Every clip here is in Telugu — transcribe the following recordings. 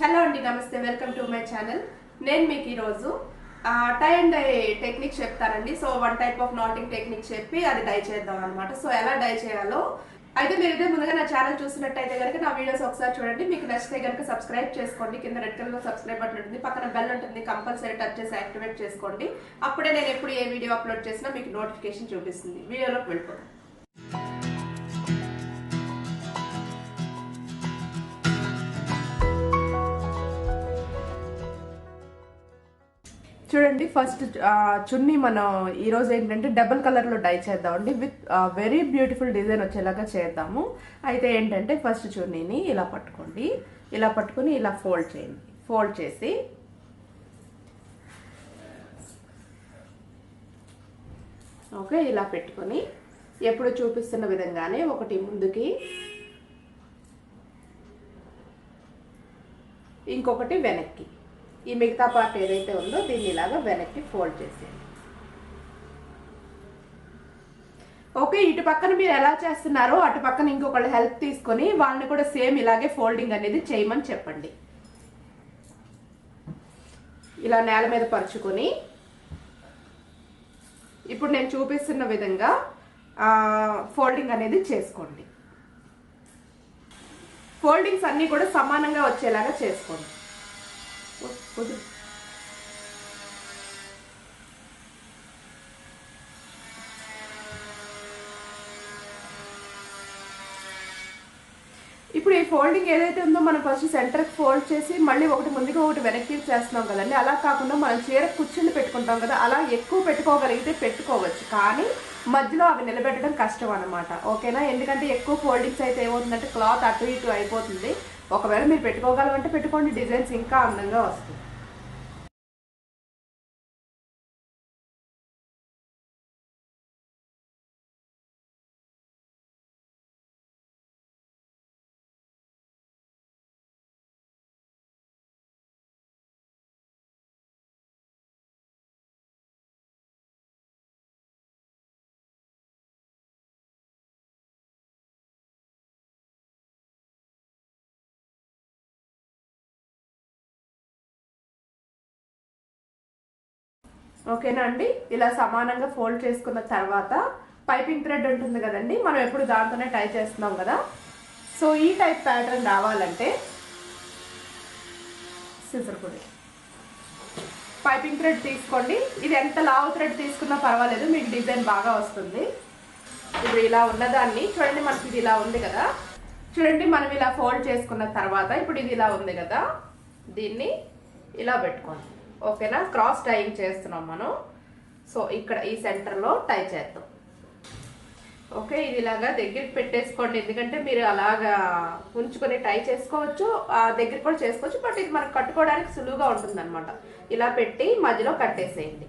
హలో అండి, నమస్తే. Welcome to my channel. నేను మీకు ఈరోజు టై అండ్ డై టెక్నిక్ చెప్తానండి. So one type of NATing technique చెప్పి అది డై చేద్దాం అనమాట. సో ఎలా డై చేయాలో అయితే మీరు ఇదే ముందుగా నా ఛానల్ చూసినట్టయితే కనుక నా వీడియోస్ ఒకసారి చూడండి. మీకు నచ్చితే కనుక సబ్స్క్రైబ్ చేసుకోండి. కింద రెడ్ కలర్ సబ్స్క్రైబ్ బటన్ ఉంటుంది, పక్కన బెల్ ఉంటుంది, కంపల్సరీ టచ్ చేసి యాక్టివేట్ చేసుకోండి. అప్పుడే నేను ఎప్పుడు ఏ వీడియో అప్లోడ్ చేసినా మీకు నోటిఫికేషన్ చూపిస్తుంది. వీడియోలోకి వెళ్ళిపోతాం. చూడండి, ఫస్ట్ చున్నీ మనం ఈరోజు ఏంటంటే డబుల్ కలర్లో డై చేద్దామండి. విత్ వెరీ బ్యూటిఫుల్ డిజైన్ వచ్చేలాగా చేద్దాము. అయితే ఏంటంటే ఫస్ట్ చున్నీని ఇలా పట్టుకోండి, ఇలా పట్టుకొని ఇలా ఫోల్డ్ చేయండి. ఫోల్డ్ చేసి ఓకే ఇలా పెట్టుకొని ఎప్పుడు చూపిస్తున్న విధంగానే ఒకటి ముందుకి, ఇంకొకటి వెనక్కి. ఈ మిగతా పార్ట్ ఏదైతే ఉందో దీన్ని ఇలాగా వెనక్కి ఫోల్డ్ చేసేయండి. ఓకే, ఇటు పక్కన మీరు ఎలా చేస్తున్నారో అటు పక్కన ఇంకొకళ్ళు హెల్ప్ తీసుకొని వాళ్ళని కూడా సేమ్ ఇలాగే ఫోల్డింగ్ అనేది చేయమని చెప్పండి. ఇలా నేల మీద పరుచుకొని ఇప్పుడు నేను చూపిస్తున్న విధంగా ఫోల్డింగ్ అనేది చేసుకోండి. ఫోల్డింగ్స్ అన్నీ కూడా సమానంగా వచ్చేలాగా చేసుకోండి. ఇప్పుడు ఈ ఫోల్డింగ్ ఏదైతే ఉందో మనం ఫస్ట్ సెంటర్కి ఫోల్డ్ చేసి మళ్ళీ ఒకటి ముందుకు ఒకటి వెనక్కి చేస్తున్నాం కదండి. అలా కాకుండా మనం చీర కుర్చీలు పెట్టుకుంటాం కదా, అలా ఎక్కువ పెట్టుకోగలిగితే పెట్టుకోవచ్చు, కానీ మధ్యలో అవి నిలబెట్టడం కష్టం అనమాట. ఓకేనా? ఎందుకంటే ఎక్కువ ఫోల్డింగ్స్ అయితే ఏమవుతుందంటే క్లాత్ అటు ఇటు అయిపోతుంది. ఒకవేళ మీరు పెట్టుకోగలమంటే పెట్టుకోండి, డిజైన్స్ ఇంకా అందంగా వస్తుంది. ఓకేనా అండి? ఇలా సమానంగా ఫోల్డ్ చేసుకున్న తర్వాత పైపింగ్ థ్రెడ్ ఉంటుంది కదండి, మనం ఎప్పుడు దాంతోనే టై చేస్తున్నాం కదా. సో ఈ టైప్ ప్యాటర్న్ రావాలంటే సిజర్ కూడా పైపింగ్ థ్రెడ్ తీసుకోండి. ఇది ఎంత లావు థ్రెడ్ తీసుకున్నా పర్వాలేదు, మీకు డిజైన్ బాగా వస్తుంది. ఇప్పుడు ఇలా ఉన్నదాన్ని చూడండి, మనకి ఇది ఇలా ఉంది కదా. చూడండి, మనం ఇలా ఫోల్డ్ చేసుకున్న తర్వాత ఇప్పుడు ఇది ఇలా ఉంది కదా, దీన్ని ఇలా పెట్టుకోండి. ఓకేనా? క్రాస్ టైయింగ్ చేస్తున్నాం మనం. సో ఇక్కడ ఈ సెంటర్లో టై చేద్దాం. ఓకే, ఇది ఇలాగా దగ్గరికి పెట్టేసుకోండి, ఎందుకంటే మీరు అలాగా ఉంచుకొని టై చేసుకోవచ్చు, దగ్గర కూడా చేసుకోవచ్చు, బట్ ఇది మనకు కట్టుకోవడానికి సులువుగా ఉంటుంది అనమాట. ఇలా పెట్టి మధ్యలో కట్టేసేయండి.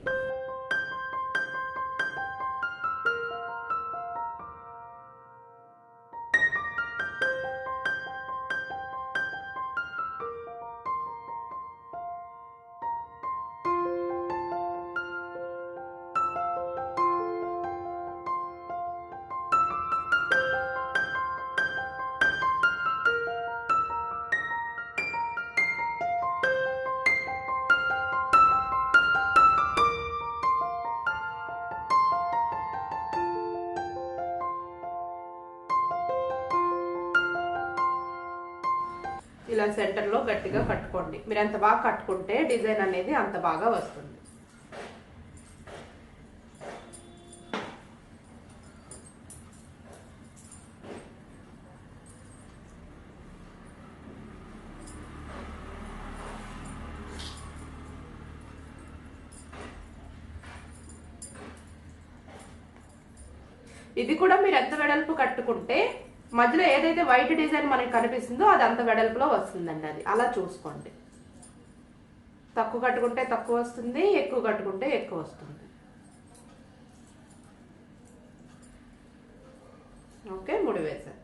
ఇలా సెంటర్లో గట్టిగా కట్టుకోండి. మీరు ఎంత బాగా కట్టుకుంటే డిజైన్ అనేది అంత బాగా వస్తుంది. ఇది కూడా మీరు ఎంత వెడల్పు కట్టుకుంటే మధ్యలో ఏదైతే వైట్ డిజైన్ మనకి కనిపిస్తుందో అది అంత వెడల్పులో వస్తుందండి. అది అలా చూసుకోండి. తక్కువ కట్టుకుంటే తక్కువ వస్తుంది, ఎక్కువ కట్టుకుంటే ఎక్కువ వస్తుంది. ఓకే, ముడి వేసేద్దాం.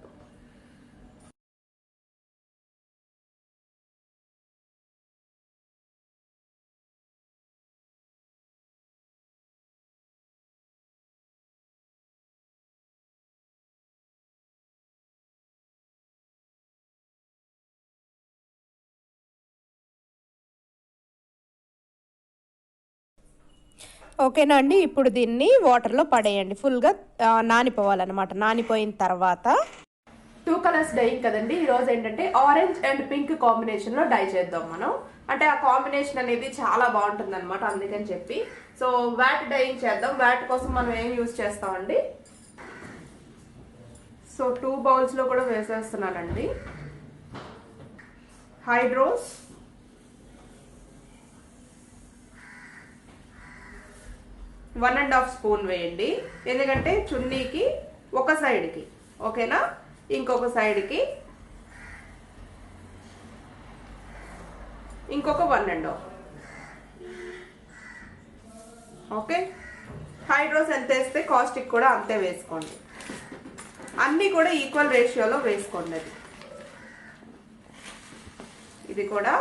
ఓకేనా అండి. ఇప్పుడు దీన్ని వాటర్లో పడేయండి, ఫుల్గా నానిపోవాలన్నమాట. నానిపోయిన తర్వాత 2 కలర్స్ డైయింగ్ కదండి. ఈరోజు ఏంటంటే ఆరెంజ్ అండ్ పింక్ కాంబినేషన్లో డై చేద్దాం మనం. అంటే ఆ కాంబినేషన్ అనేది చాలా బాగుంటుంది అనమాట, అందుకని చెప్పి. సో వ్యాట్ డైయింగ్ చేద్దాం. వ్యాట్ కోసం మనం ఏం యూజ్ చేస్తామండి. సో 2 బౌల్స్లో కూడా వేసేస్తున్నానండి. హైడ్రోస్, వన్ అండ్ హాఫ్ స్పూన్ వేయండి, ఎందుకంటే చున్నీకి ఒక సైడ్కి, ఓకేనా. ఇంకొక సైడ్కి ఇంకొక 1 అండ్ హాఫ్. ఓకే. హైడ్రోస్ ఎంత వేస్తే కాస్టిక్ కూడా అంతే వేసుకోండి. అన్నీ కూడా ఈక్వల్ రేషియోలో వేసుకోండి. అది ఇది కూడా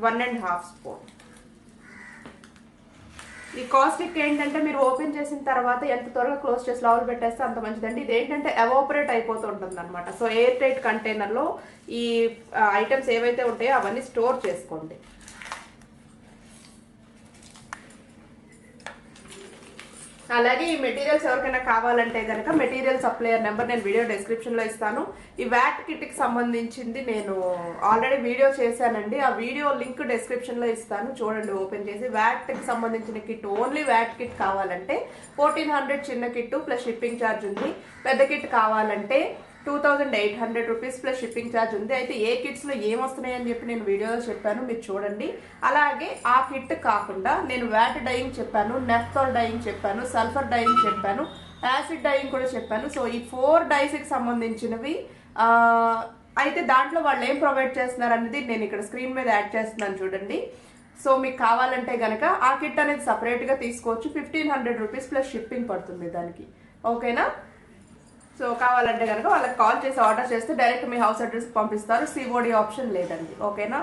1 అండ్ హాఫ్ స్పూన్. ఈ కాస్టిక్ ఏంటంటే మీరు ఓపెన్ చేసిన తర్వాత ఎంత త్వరగా క్లోజ్ చేసి లోపల పెట్టేస్తే అంత మంచిదండి. ఇది ఏంటంటే ఎవాపరేట్ అయిపోతూ ఉంటుంది అనమాట. సో ఎయిర్ టైట్ కంటైనర్లో ఈ ఐటమ్స్ ఏవైతే ఉంటాయో అవన్నీ స్టోర్ చేసుకోండి. అలాగే ఈ మెటీరియల్స్ ఎవరికైనా కావాలంటే కనుక మెటీరియల్ సప్లయర్ నెంబర్ నేను వీడియో డిస్క్రిప్షన్లో ఇస్తాను. ఈ వ్యాట్ కిట్కి సంబంధించింది నేను ఆల్రెడీ వీడియో చేశానండి. ఆ వీడియో లింక్ డిస్క్రిప్షన్లో ఇస్తాను, చూడండి ఓపెన్ చేసి. వ్యాట్కి సంబంధించిన కిట్, ఓన్లీ వ్యాట్ కిట్ కావాలంటే 1400 చిన్న కిట్ ప్లస్ షిప్పింగ్ ఛార్జ్ ఉంది. పెద్ద కిట్ కావాలంటే 2800 రూపీస్ ప్లస్ షిప్పింగ్ ఛార్జ్ ఉంది. అయితే ఏ కిట్స్లో ఏమొస్తున్నాయని చెప్పి నేను వీడియోలో చెప్పాను, మీరు చూడండి. అలాగే ఆ కిట్ కాకుండా నేను వ్యాట్ డైయింగ్ చెప్పాను, నెఫ్థాల్ డైయింగ్ చెప్పాను, సల్ఫర్ డైయింగ్ చెప్పాను, యాసిడ్ డైయింగ్ కూడా చెప్పాను. సో ఈ 4 డైస్కి సంబంధించినవి అయితే దాంట్లో వాళ్ళు ఏం ప్రొవైడ్ చేస్తున్నారు అనేది నేను ఇక్కడ స్క్రీన్ మీద యాడ్ చేస్తున్నాను, చూడండి. సో మీకు కావాలంటే కనుక ఆ కిట్ అనేది సపరేట్గా తీసుకోవచ్చు. 1500 రూపీస్ ప్లస్ షిప్పింగ్ పడుతుంది దానికి, ఓకేనా. సో కావాలంటే కనుక వాళ్ళకి కాల్ చేసి ఆర్డర్ చేస్తే డైరెక్ట్ మీ హౌస్ అడ్రస్కి పంపిస్తారు. సిఓడి ఆప్షన్ లేదండి, ఓకేనా.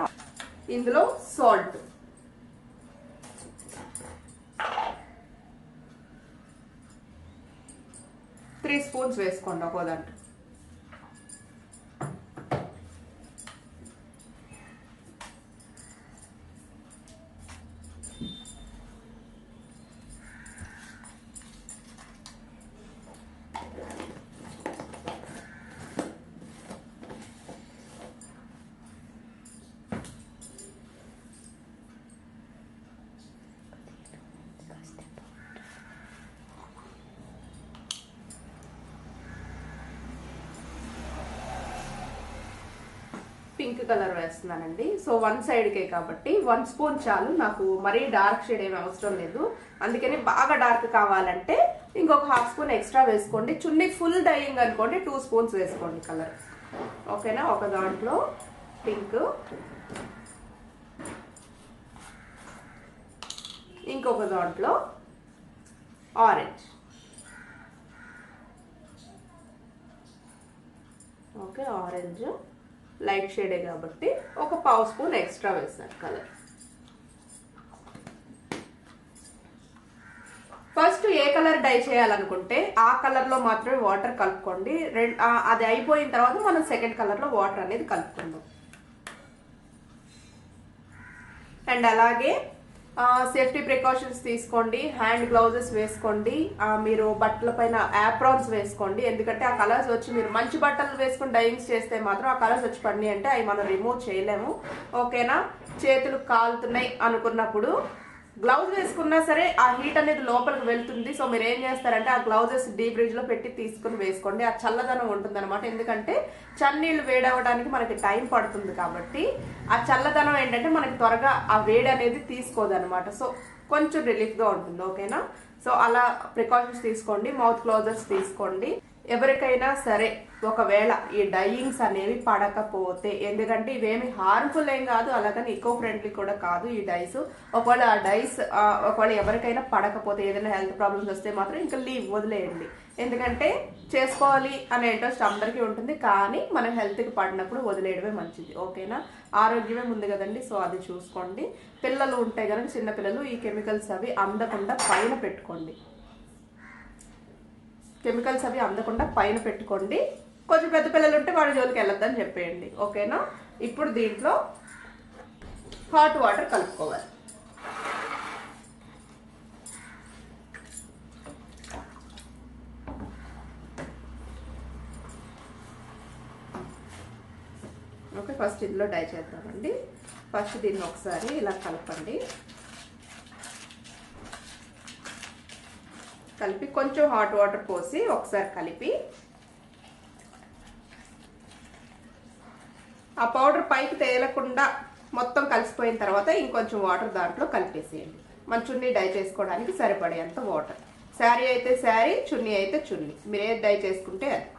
ఇందులో సాల్ట్, త్రీ స్పూన్స్ వేసుకోండి ఒక్కో దాంట్లో. పింక్ కలర్ వేస్తున్నానండి. సో 1 సైడ్కే కాబట్టి 1 స్పూన్ చాలు, నాకు మరీ డార్క్ షేడ్ ఏమి అవసరం లేదు. అందుకని బాగా డార్క్ కావాలంటే ఇంకొక హాఫ్ స్పూన్ ఎక్స్ట్రా వేసుకోండి. చున్నీ ఫుల్ డైయింగ్ అనుకోండి 2 స్పూన్స్ వేసుకోండి కలర్, ఓకేనా. ఒక దాంట్లో పింక్, ఇంకొక దాంట్లో ఆరెంజ్, ఓకే. ఆరెంజ్ లైట్ షేడే కాబట్టి ఒక పావు స్పూన్ ఎక్స్ట్రా వేస్తాను కలర్. ఫస్ట్ ఏ కలర్ డై చేయాలనుకుంటే ఆ కలర్లో మాత్రమే వాటర్ కలుపుకోండి. అది అయిపోయిన తర్వాత మనం సెకండ్ కలర్లో వాటర్ అనేది కలుపుకుందాం. అండ్ అలాగే సేఫ్టీ ప్రికాషన్స్ తీసుకోండి. హ్యాండ్ గ్లౌజెస్ వేసుకోండి. మీరు బట్టల పైన యాప్రాన్స్ వేసుకోండి, ఎందుకంటే ఆ కలర్స్ వచ్చి మీరు మంచి బట్టలు వేసుకుని డైయింగ్స్ చేస్తే మాత్రం ఆ కలర్స్ వచ్చి పడినాయి అంటే అవి మనం రిమూవ్ చేయలేము, ఓకేనా. చేతులు కాలుతున్నాయి అనుకున్నప్పుడు గ్లౌజ్ వేసుకున్నా సరే ఆ హీట్ అనేది లోపలికి వెళ్తుంది. సో మీరు ఏం చేస్తారంటే ఆ గ్లౌజెస్ డీప్ ఫ్రిడ్జ్ లో పెట్టి తీసుకుని వేసుకోండి. ఆ చల్లదనం ఉంటుంది అనమాట, ఎందుకంటే చన్నీళ్ళు వేడవడానికి మనకి టైం పడుతుంది కాబట్టి ఆ చల్లదనం ఏంటంటే మనకి త్వరగా ఆ వేడి అనేది తీసుకోదనమాట. సో కొంచెం రిలీఫ్గా ఉంటుంది, ఓకేనా. సో అలా ప్రికాషన్స్ తీసుకోండి. మౌత్ క్లోజర్స్ తీసుకోండి. ఎవరికైనా సరే ఒకవేళ ఈ డైయింగ్స్ అనేవి పడకపోతే, ఎందుకంటే ఇవేమి హార్మ్ఫుల్ ఏం కాదు, అలాగని ఈకో ఫ్రెండ్లీ కూడా కాదు ఈ డైస్. ఒకవేళ ఆ డైస్ ఒకవేళ ఎవరికైనా పడకపోతే, ఏదైనా హెల్త్ ప్రాబ్లమ్స్ వస్తే మాత్రం ఇంకా లీవ్ వదిలేయండి. ఎందుకంటే చేసుకోవాలి అనే ఇంట్రెస్ట్ అందరికీ ఉంటుంది, కానీ మన హెల్త్కి పడినప్పుడు వదిలేయడమే మంచిది, ఓకేనా. ఆరోగ్యమే ముందు కదండి, సో అది చూసుకోండి. పిల్లలు ఉంటే కనుక చిన్నపిల్లలు ఈ కెమికల్స్ అవి అందకుండా పైన పెట్టుకోండి. కెమికల్స్ అవి అందకుండా పైన పెట్టుకోండి. కొంచెం పెద్ద పిల్లలు ఉంటే వాడి జోలికి వెళ్ళొద్దని చెప్పేయండి, ఓకేనా. ఇప్పుడు దీంట్లో హాట్ వాటర్ కలుపుకోవాలి. ఓకే, ఫస్ట్ ఇందులో డై చేద్దామండి. ఫస్ట్ దీన్ని ఒకసారి ఇలా కలపండి. కలిపి కొంచెం హాట్ వాటర్ పోసి ఒకసారి కలిపి ఆ పౌడర్ పైకి తేలకుండా మొత్తం కలిసిపోయిన తర్వాత ఇంకొంచెం వాటర్ దాంట్లో కలిపేసేయండి. మన చున్నీ డై చేసుకోవడానికి సరిపడేంత వాటర్. శారీ అయితే శారీ, చున్నీ అయితే చున్నీ, మీరు ఏది డై చేసుకుంటే అది.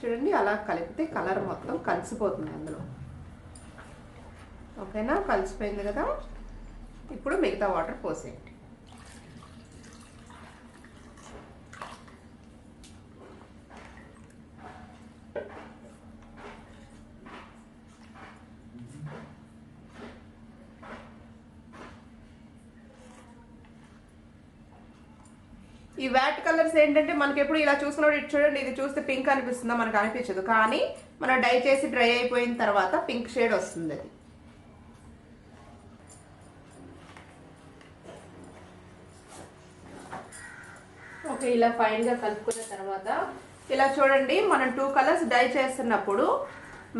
చూడండి, అలా కలిపితే కలర్ మొత్తం కలిసిపోతుంది అందులో. ఓకేనా, కలిసిపోయింది కదా. ఇప్పుడు మిగతా వాటర్ పోసేయండి. ఈ వ్యాట్ కలర్స్ ఏంటంటే మనకి ఎప్పుడు ఇలా చూసుకున్నప్పుడు ఇటు చూడండి, ఇది చూస్తే పింక్ అనిపిస్తుందా, మనకు అనిపించదు. కానీ మనం డై చేసి డ్రై అయిపోయిన తర్వాత పింక్ షేడ్ వస్తుంది అది. ఓకే, ఇలా ఫైన్గా కలుపుకున్న తర్వాత ఇలా చూడండి, మనం 2 కలర్స్ డై చేస్తున్నప్పుడు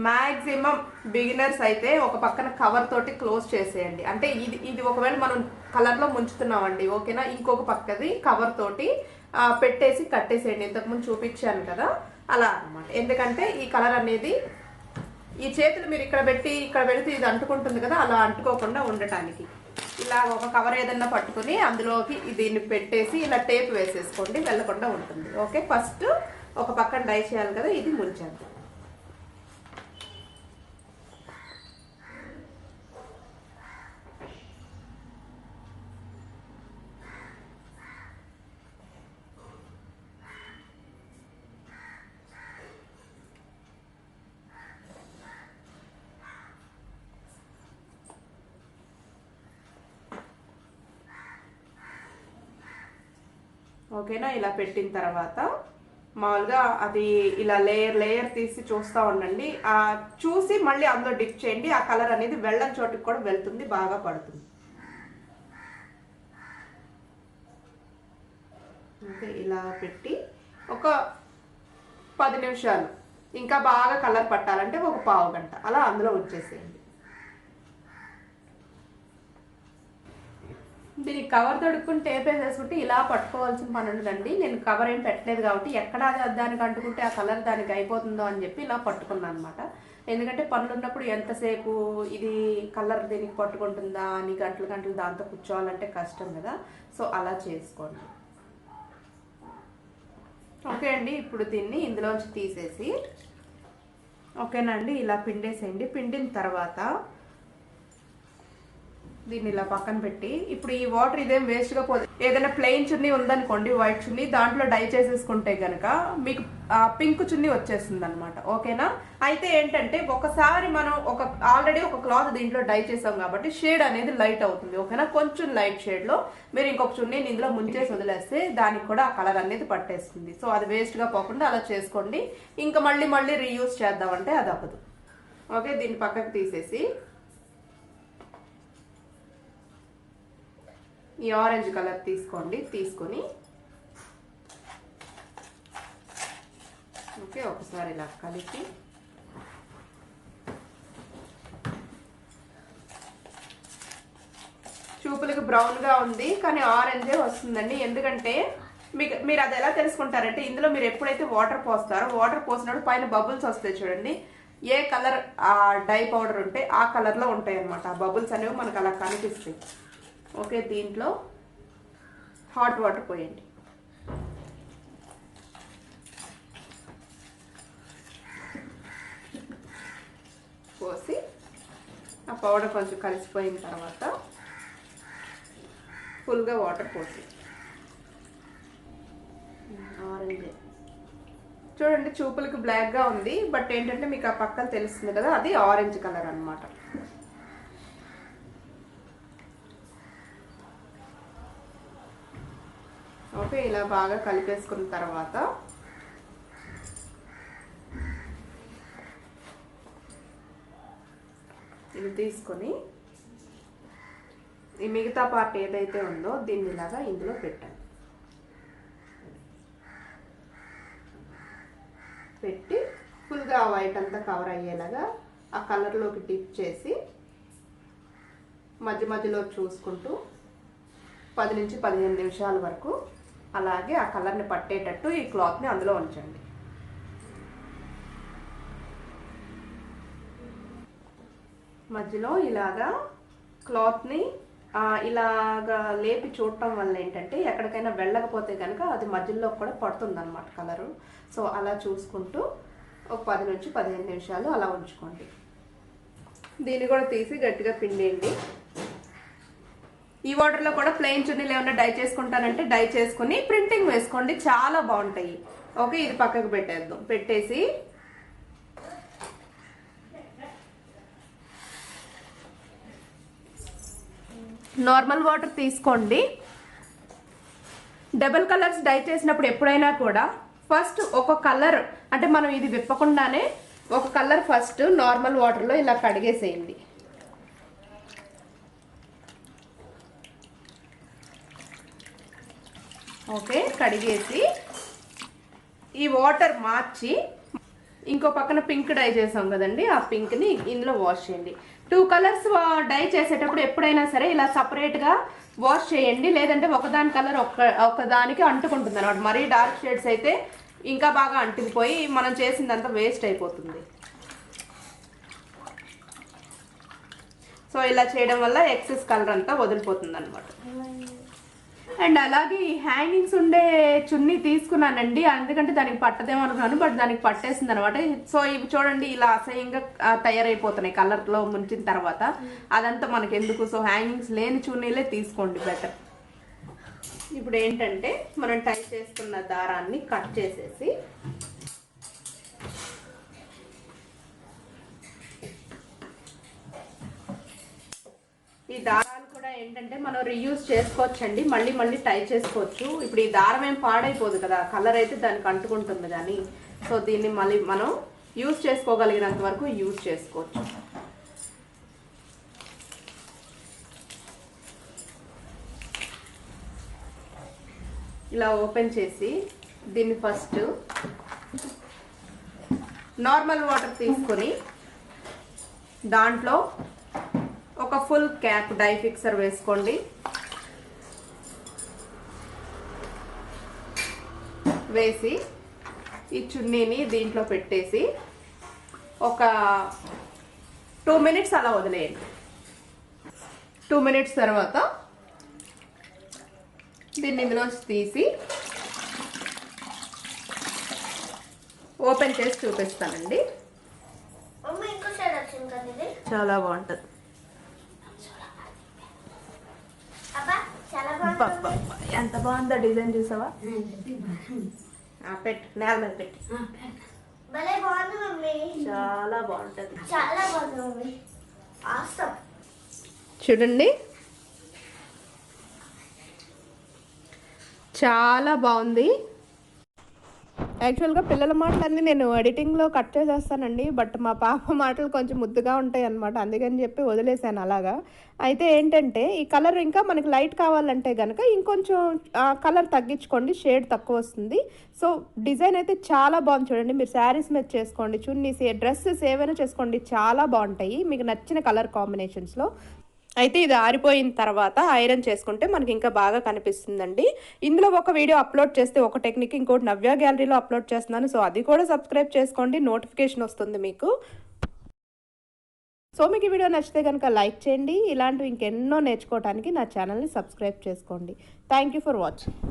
మ్యాక్సిమం బిగినర్స్ అయితే ఒక పక్కన కవర్ తోటి క్లోజ్ చేసేయండి. అంటే ఇది ఒకవేళ మనం కలర్లో ముంచుతున్నామండి, ఓకేనా. ఇంకొక పక్కది కవర్ తోటి పెట్టేసి కట్టేసేయండి. ఇంతకుముందు చూపించాను కదా, అలా అనమాట. ఎందుకంటే ఈ కలర్ అనేది ఈ చేతులు మీరు ఇక్కడ పెడితే ఇది అంటుకుంటుంది కదా, అలా అంటుకోకుండా ఉండటానికి ఇలా ఒక కవర్ ఏదన్నా పట్టుకుని అందులోకి దీన్ని పెట్టేసి ఇలా టేప్ వేసేసుకోండి, వెళ్ళకుండా ఉంటుంది. ఓకే, ఫస్ట్ ఒక పక్కన డై చేయాలి కదా, ఇది ముంచాలి. ఓకేనా, ఇలా పెట్టిన తర్వాత మామూలుగా అది ఇలా లేయర్ తీసి చూస్తూ ఉండండి. చూసి మళ్ళీ అందులో డిప్ చేయండి. ఆ కలర్ అనేది వెళ్ళని చోటుకి కూడా వెళ్తుంది, బాగా పడుతుంది. ఓకే, ఇలా పెట్టి ఒక 10 నిమిషాలు, ఇంకా బాగా కలర్ పట్టాలంటే ఒక పావు గంట అలా అందులో ఉంచేసేయండి. దీనికి కవర్ తొడుక్కుంటే టేప్ వేసేసుకుంటే ఇలా పట్టుకోవాల్సిన పని ఉండదండి. నేను కవర్ ఏం పెట్టలేదు కాబట్టి ఎక్కడ దానికి అంటుకుంటే ఆ కలర్ దానికి అయిపోతుందో అని చెప్పి ఇలా పట్టుకున్నాను అనమాట. ఎందుకంటే పనులు ఉన్నప్పుడు ఎంతసేపు ఇది కలర్ దీనికి పట్టుకుంటుందా అని గంటలు దాంతో కూర్చోవాలంటే కష్టం కదా. సో అలా చేసుకోండి. ఓకే అండి, ఇప్పుడు దీన్ని ఇందులోంచి తీసేసి ఓకేనండి ఇలా పిండేసేయండి. పిండిన తర్వాత దీన్ని ఇలా పక్కన పెట్టి ఇప్పుడు ఈ వాటర్ ఇదేం వేస్ట్గా పోదు. ఏదైనా ప్లెయిన్ చున్నీ ఉందనుకోండి, వైట్ చున్నీ, దాంట్లో డై చేసేసుకుంటే కనుక మీకు పింక్ చున్నీ వచ్చేస్తుంది అనమాట. ఓకేనా. అయితే ఏంటంటే ఒకసారి మనం ఆల్రెడీ ఒక క్లాత్ దీంట్లో డై చేసాం కాబట్టి షేడ్ అనేది లైట్ అవుతుంది. ఓకేనా, కొంచెం లైట్ షేడ్లో మీరు ఇంకొక చున్నీని ఇందులో ముంచేసి వదిలేస్తే దానికి కూడా ఆ కలర్ అనేది పట్టేస్తుంది. సో అది వేస్ట్గా పోకుండా అలా చేసుకోండి. ఇంకా మళ్ళీ రీయూజ్ చేద్దామంటే అది అవ్వదు. ఓకే, దీన్ని పక్కకు తీసేసి ఈ ఆరెంజ్ కలర్ తీసుకొని ఓకే ఒకసారి ఇలా కలిపి చూపులకు బ్రౌన్గా ఉంది కానీ ఆరెంజే వస్తుందండి. ఎందుకంటే మీరు అది ఎలా తెలుసుకుంటారంటే ఇందులో మీరు ఎప్పుడైతే వాటర్ పోస్తారో వాటర్ పోసినప్పుడు పైన బబుల్స్ వస్తాయి చూడండి. ఏ కలర్ ఆ డై పౌడర్ ఉంటే ఆ కలర్లో ఉంటాయి అన్నమాట. ఆ బబుల్స్ అనేవి మనకు అలా కనిపిస్తాయి. ఓకే, దీంట్లో హాట్ వాటర్ పోయండి. పోసి ఆ పౌడర్ కొంచెం కలిసిపోయిన తర్వాత ఫుల్గా వాటర్ పోసి ఆరెంజ్ చూడండి, చూపులకు బ్లాక్గా ఉంది బట్ ఏంటంటే మీకు ఆ పక్కన తెలుస్తుంది కదా, అది ఆరెంజ్ కలర్ అన్నమాట. ఓకే, ఇలా బాగా కలిపేసుకున్న తర్వాత ఇది తీసుకొని ఈ మిగతా పార్ట్ ఏదైతే ఉందో దీన్ని ఇలాగా ఇందులో పెట్టండి. పెట్టి ఫుల్గా వైట్ అంతా కవర్ అయ్యేలాగా ఆ కలర్లోకి డిప్ చేసి మధ్య మధ్యలో చూసుకుంటూ 10 నుంచి 15 నిమిషాల వరకు అలాగే ఆ కలర్ని పట్టేటట్టు ఈ క్లాత్ని అందులో ఉంచండి. మధ్యలో ఇలాగా క్లాత్ని ఇలాగా లేపి చూడటం వల్ల ఏంటంటే ఎక్కడికైనా వెళ్ళకపోతే కనుక అది మధ్యలో కూడా పడుతుంది అన్నమాట కలరు. సో అలా చూసుకుంటూ ఒక 10 నుంచి 15 నిమిషాలు అలా ఉంచుకోండి. దీన్ని కూడా తీసి గట్టిగా పిండేయండి. ఈ వాటర్లో కూడా ప్లెయిన్ చున్నీలు ఏమైనా డై చేసుకుంటానంటే డై చేసుకుని ప్రింటింగ్ వేసుకోండి, చాలా బాగుంటాయి. ఓకే, ఇది పక్కకు పెట్టేద్దాం. పెట్టేసి నార్మల్ వాటర్ తీసుకోండి. డబుల్ కలర్స్ డై చేసినప్పుడు ఎప్పుడైనా కూడా ఫస్ట్ ఒక కలర్ అంటే మనం ఇది విప్పకుండానే ఒక కలర్ ఫస్ట్ నార్మల్ వాటర్లో ఇలా కడిగేసేయండి. ఓకే, కడిగేసి ఈ వాటర్ మార్చి ఇంకో పక్కన పింక్ డై చేసాం కదండి, ఆ పింక్ని ఇందులో వాష్ చేయండి. 2 కలర్స్ డై చేసేటప్పుడు ఎప్పుడైనా సరే ఇలా సపరేట్గా వాష్ చేయండి, లేదంటే ఒకదాని కలర్ ఒకదానికి అంటుకుంటుంది అన్నమాట. మరీ డార్క్ షేడ్స్ అయితే ఇంకా బాగా అంటుకుపోయి మనం చేసిందంతా వేస్ట్ అయిపోతుంది. సో ఇలా చేయడం వల్ల ఎక్సెస్ కలర్ అంతా వదిలిపోతుంది అనమాట. అండ్ అలాగే ఈ హ్యాంగింగ్స్ ఉండే చున్నీ తీసుకున్నానండి, ఎందుకంటే దానికి పట్టదేమో అనుకున్నాను, బట్ దానికి పట్టేసింది అనమాట. సో ఇవి చూడండి ఇలా అసహ్యంగా తయారైపోతున్నాయి కలర్లో ముంచిన తర్వాత, అదంతా మనకి ఎందుకు. సో హ్యాంగింగ్స్ లేని చున్నీలే తీసుకోండి బెటర్. ఇప్పుడు ఏంటంటే మనం టై చేసుకున్న దారాన్ని కట్ చేసేసి ఈ దారాలు కూడా ఏంటంటే మనం రీయూజ్ చేసుకోవచ్చండి, మళ్ళీ మళ్ళీ టై చేసుకోవచ్చు. ఇప్పుడు ఈ దారం ఏం పాడైపోదు కదా, కలర్ అయితే దానికి అంటుకుంటుంది కానీ. సో దీన్ని మళ్ళీ మనం యూజ్ చేసుకోగలిగినంత వరకు యూజ్ చేసుకోవచ్చు. ఇలా ఓపెన్ చేసి దీన్ని ఫస్ట్ నార్మల్ వాటర్ తీసుకొని దాంట్లో ఒక ఫుల్ క్యాప్ డై ఫిక్సర్ వేసుకోండి. వేసి ఈ చున్నీని దీంట్లో పెట్టేసి ఒక 2 మినిట్స్ అలా వదిలేయండి. 2 మినిట్స్ తర్వాత దీన్ని ఇందులో తీసి ఓపెన్ చేసి చూపిస్తానండి. చాలా బాగుంటుంది. ఎంత బాగుందో డిజైన్, చూసావా? పెట్టు, నేల మీద పెట్టి. చాలా బాగుంటుంది, చూడండి చాలా బాగుంది. యాక్చువల్గా పిల్లల మాటలన్నీ నేను ఎడిటింగ్లో కట్ చేసేస్తానండి, బట్ మా పాప మాటలు కొంచెం ముద్దుగా ఉంటాయి అన్నమాట, అందుకని చెప్పి వదిలేసాను అలాగా. అయితే ఏంటంటే ఈ కలర్ ఇంకా మనకి లైట్ కావాలంటే కనుక ఇంకొంచెం కలర్ తగ్గించుకోండి, షేడ్ తక్కువ వస్తుంది. సో డిజైన్ అయితే చాలా బాగుంది చూడండి. మీరు శారీస్ మీద చేసుకోండి, చున్నీస్, డ్రెస్సెస్ ఏవైనా చేసుకోండి, చాలా బాగుంటాయి మీకు నచ్చిన కలర్ కాంబినేషన్స్లో. అయితే ఇది ఆరిపోయిన తర్వాత ఐరన్ చేసుకుంటే మనకి ఇంకా బాగా కనిపిస్తుందండి. ఇందులో ఒక వీడియో అప్లోడ్ చేస్తే ఒక టెక్నిక్, ఇంకోటి నవ్య గ్యాలరీలో అప్లోడ్ చేస్తున్నాను. సో అది కూడా సబ్స్క్రైబ్ చేసుకోండి, నోటిఫికేషన్ వస్తుంది మీకు. సో మీకు ఈ వీడియో నచ్చితే కనుక లైక్ చేయండి. ఇలాంటివి ఇంకెన్నో నేర్చుకోవడానికి నా ఛానల్ని సబ్స్క్రైబ్ చేసుకోండి. Thank you for watching.